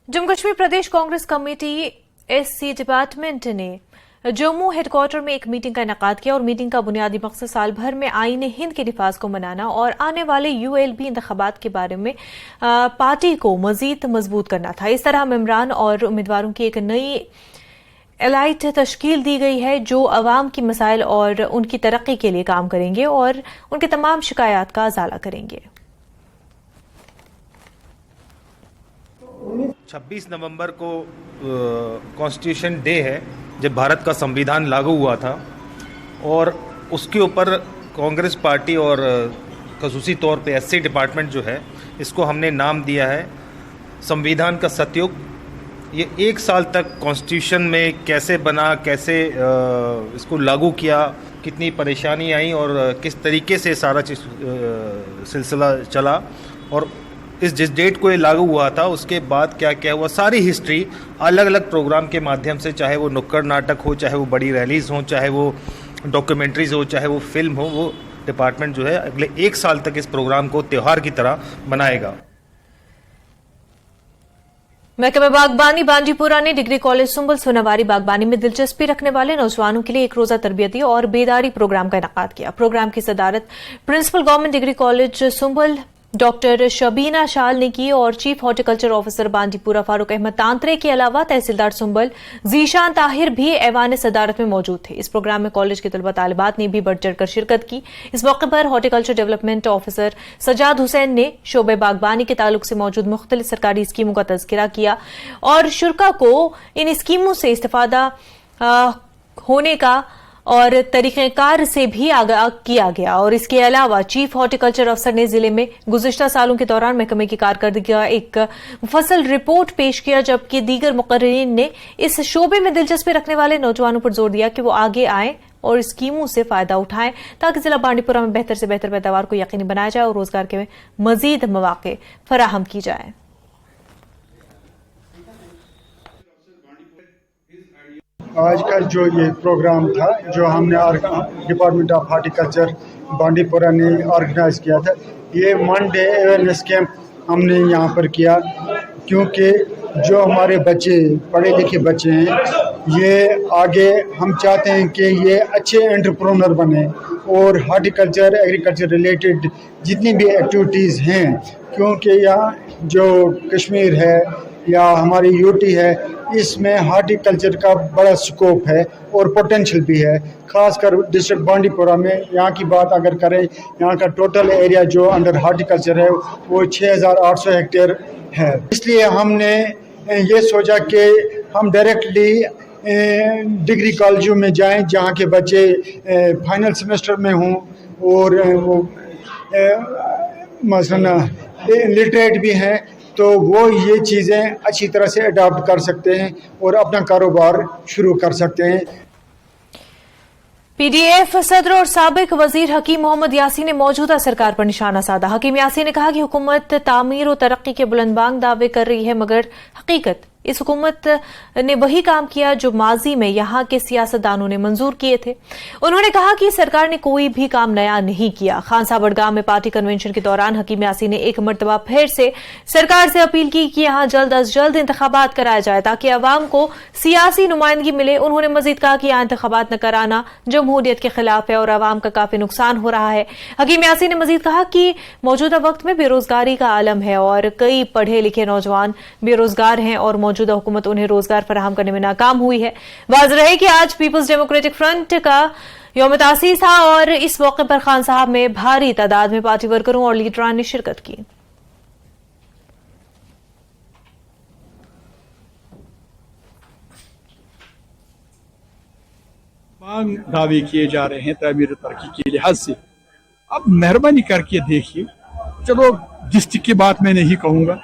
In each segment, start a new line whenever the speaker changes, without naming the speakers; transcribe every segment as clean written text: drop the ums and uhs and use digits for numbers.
जम्मू कश्मीर प्रदेश Congress committee SC department ने Jammu headquarter में एक मीटिंग का इनेकाद किया और मीटिंग का बुनियादी मकसद साल भर में आईन हिंद के नफाज को मनाना और आने वाले यूएलबी इंतखाबात के बारे में पार्टी को मजीद मजबूत करना था। इस तरह मेंबरान और उम्मीदवारों की एक नई एलाइट तश्कील दी गई है जो अवाम की मसाइल और उनकी तरक्की के लिए काम करेंगे और उनके तमाम शिकायत का अजाला करेंगे।
26 नवंबर को कॉन्स्टिट्यूशन डे है जब भारत का संविधान लागू हुआ था और उसके ऊपर कांग्रेस पार्टी और खसूसी तौर पे एससी डिपार्टमेंट जो है इसको हमने नाम दिया है संविधान का सतयुग। ये एक साल तक कॉन्स्टिट्यूशन में कैसे बना, कैसे इसको लागू किया, कितनी परेशानी आई और किस तरीके से सारा सिलसिला चला और जिस डेट को ये लागू हुआ था उसके बाद क्या क्या हुआ, सारी हिस्ट्री अलग अलग प्रोग्राम के माध्यम से, चाहे वो नुक्कड़ नाटक हो, चाहे वो बड़ी रैलीज हो, चाहे वो डॉक्यूमेंट्रीज हो, चाहे वो फिल्म हो, वो डिपार्टमेंट जो है अगले एक साल तक इस प्रोग्राम को त्योहार की तरह मनाएगा।
महकमा बागबानी बांडीपुरा ने डिग्री कॉलेज सुंबल सोनावारी बागबानी में दिलचस्पी रखने वाले नौजवानों के लिए एक रोजा तरबियती और बेदारी प्रोग्राम का इनेकाद किया। प्रोग्राम की सदारत principal government degree college Sumbal doctor Shabina Shal ने की और chief horticulture officer Bandipora Farooq Ahmad Tantray के अलावा तहसीलदार सुंबल जीशान ताहिर भी ऐवान सदारत में मौजूद थे। इस प्रोग्राम में कॉलेज के तलबा तालिबात ने भी बढ़ चढ़कर शिरकत की। इस मौके पर horticulture development officer Sajjad Hussain ने शोबे बागबानी के ताल्लुक से मौजूद मुख्तलिफ सरकारी स्कीमों का तज़किरा किया और शुरा को इन स्कीमों से इस्तेफादा होने का और तरीक़ेकार से भी आगाह किया गया। और इसके अलावा चीफ हॉर्टिकल्चर अफसर ने जिले में गुज़िश्ता सालों के दौरान महकमे की कारकर्दगी का एक मुफस्सल रिपोर्ट पेश किया, जबकि दीगर मुकर्रिरीन ने इस शोबे में दिलचस्पी रखने वाले नौजवानों पर जोर दिया कि वो आगे आएं और स्कीमों से फायदा उठाएं ताकि जिला बांडीपुरा में बेहतर से बेहतर पैदावार को यकीनी बनाया जाए और रोजगार के मजीद मौके फराहम की जाए।
आज का जो ये प्रोग्राम था जो हमने डिपार्टमेंट ऑफ हॉर्टिकल्चर बांडीपुरा ने ऑर्गेनाइज किया था, ये 1 डे अवेयरनेस कैंप हमने यहाँ पर किया क्योंकि जो हमारे बच्चे पढ़े लिखे बच्चे हैं ये आगे हम चाहते हैं कि ये अच्छे एंटरप्रेन्योर बने और हॉर्टिकल्चर एग्रीकल्चर रिलेटेड जितनी भी एक्टिविटीज़ हैं, क्योंकि यहाँ जो कश्मीर है या हमारी यूटी है इसमें हॉर्टिकल्चर का बड़ा स्कोप है और पोटेंशियल भी है। खासकर डिस्ट्रिक्ट बांडीपुरा में यहाँ की बात अगर करें, यहाँ का टोटल एरिया जो अंडर हॉर्टिकल्चर है वो 6800 हेक्टेयर है। इसलिए हमने ये सोचा कि हम डायरेक्टली डिग्री कॉलेजों में जाएं जहाँ के बच्चे फाइनल सेमेस्टर में हों और वो मसलन लिटरेट भी हैं तो वो ये चीज़ें अच्छी तरह से अडॉप्ट कर सकते हैं और अपना कारोबार शुरू कर सकते हैं।
पीडीएफ सदर और साबिक वजीर हकीम मोहम्मद यासीन ने मौजूदा सरकार पर निशाना साधा। हकीम यासीन ने कहा कि हुकूमत तामीर और तरक्की के बुलंदबांग दावे कर रही है, मगर हकीकत इस हुकूमत ने वही काम किया जो माजी में यहाँ के सियासतदानों ने मंजूर किए थे। उन्होंने कहा कि सरकार ने कोई भी काम नया नहीं किया। खानसा बड़गाम में पार्टी कन्वेंशन के दौरान हकीम यासीन ने एक मरतबा फिर से सरकार से अपील की कि यहाँ जल्द अज जल्द इंतखाबात कराया जाए ताकि अवाम को सियासी नुमाइंदगी मिले। उन्होंने मजीद कहा कि यहाँ इंतखाबात न कराना जमहूरियत के खिलाफ है और अवाम का काफी नुकसान हो रहा है। हकीम यासीन ने मजीद कहा कि मौजूदा वक्त में बेरोजगारी का आलम है और कई पढ़े लिखे नौजवान बेरोजगार हैं और मौजूदा हुकूमत उन्हें रोजगार फराहम करने में नाकाम हुई है। वाज़ेह रहे कि आज पीपल्स डेमोक्रेटिक फ्रंट का यौम तासीस था और इस मौके पर खान साहब में भारी तादाद में पार्टी वर्करों और लीडरान ने शिरकत की।
दावे किए जा रहे हैं तामीर तरक्की के लिहाज से। अब मेहरबानी करके देखिए, चलो डिस्ट्रिक्ट की बात मैं नहीं कहूँगा,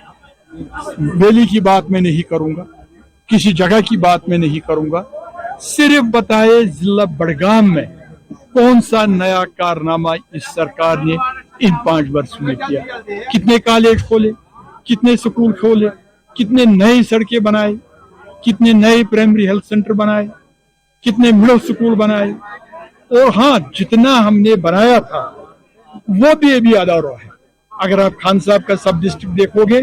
वैली की बात मैं नहीं करूँगा, किसी जगह की बात मैं नहीं करूँगा, सिर्फ बताए जिला बड़गाम में कौन सा नया कारनामा इस सरकार ने इन 5 वर्षों में किया। कितने कॉलेज खोले, कितने स्कूल खोले, कितने नई सड़कें बनाए, कितने नए प्राइमरी हेल्थ सेंटर बनाए, कितने मिडिल स्कूल बनाए। और हाँ, जितना हमने बनाया था वो भी अभी अधूरा है। अगर आप खान साहब का सब डिस्ट्रिक्ट देखोगे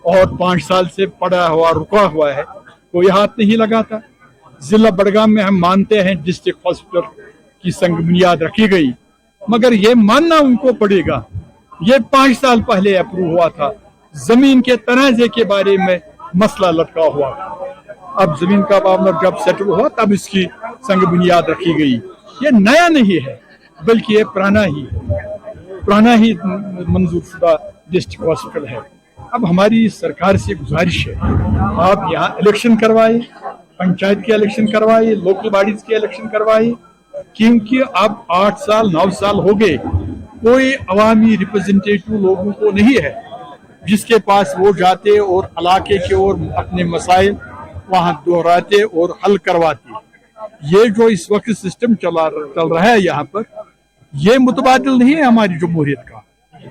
और 5 साल से पड़ा हुआ रुका हुआ है, कोई हाथ नहीं लगाता। जिला बड़गाम में हम मानते हैं डिस्ट्रिक्ट हॉस्पिटल की संग बुनियाद रखी गई, मगर ये मानना उनको पड़ेगा ये 5 साल पहले अप्रूव हुआ था, जमीन के तनाजे के बारे में मसला लटका हुआ। अब जमीन का मामला जब सेटल हुआ तब इसकी संग बुनियाद रखी गई। ये नया नहीं है बल्कि ये पुराना ही मंजूर शुदा डिस्ट्रिक्ट हॉस्पिटल है। अब हमारी सरकार से गुजारिश है, आप यहाँ इलेक्शन करवाए, पंचायत के इलेक्शन करवाए, लोकल बॉडीज के इलेक्शन करवाए, क्योंकि अब 8 साल 9 साल हो गए, कोई अवामी रिप्रेजेंटेटिव लोगों को नहीं है जिसके पास वो जाते और इलाके के और अपने मसाइल वहां दोहराते और हल करवाते। ये जो इस वक्त सिस्टम चल रहा है यहाँ पर, ये मुतबादिल नहीं है हमारी जमहूरियत का,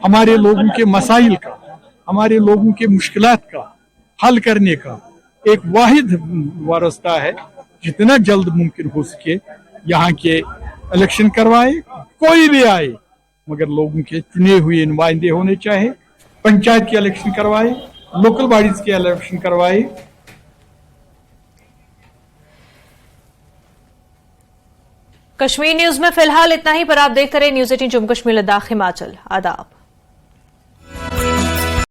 हमारे लोगों के मसाइल का, हमारे लोगों के मुश्किलात का हल करने का एक वाहिद रास्ता है। जितना जल्द मुमकिन हो सके यहाँ के इलेक्शन करवाए, कोई भी आए मगर लोगों के चुने हुए नुमाइंदे होने चाहिए। पंचायत के इलेक्शन करवाए, लोकल बॉडीज के इलेक्शन करवाए।
कश्मीर न्यूज में फिलहाल इतना ही, पर आप देखते रहे न्यूज 18 जम्मू कश्मीर लद्दाख हिमाचल। आदाब।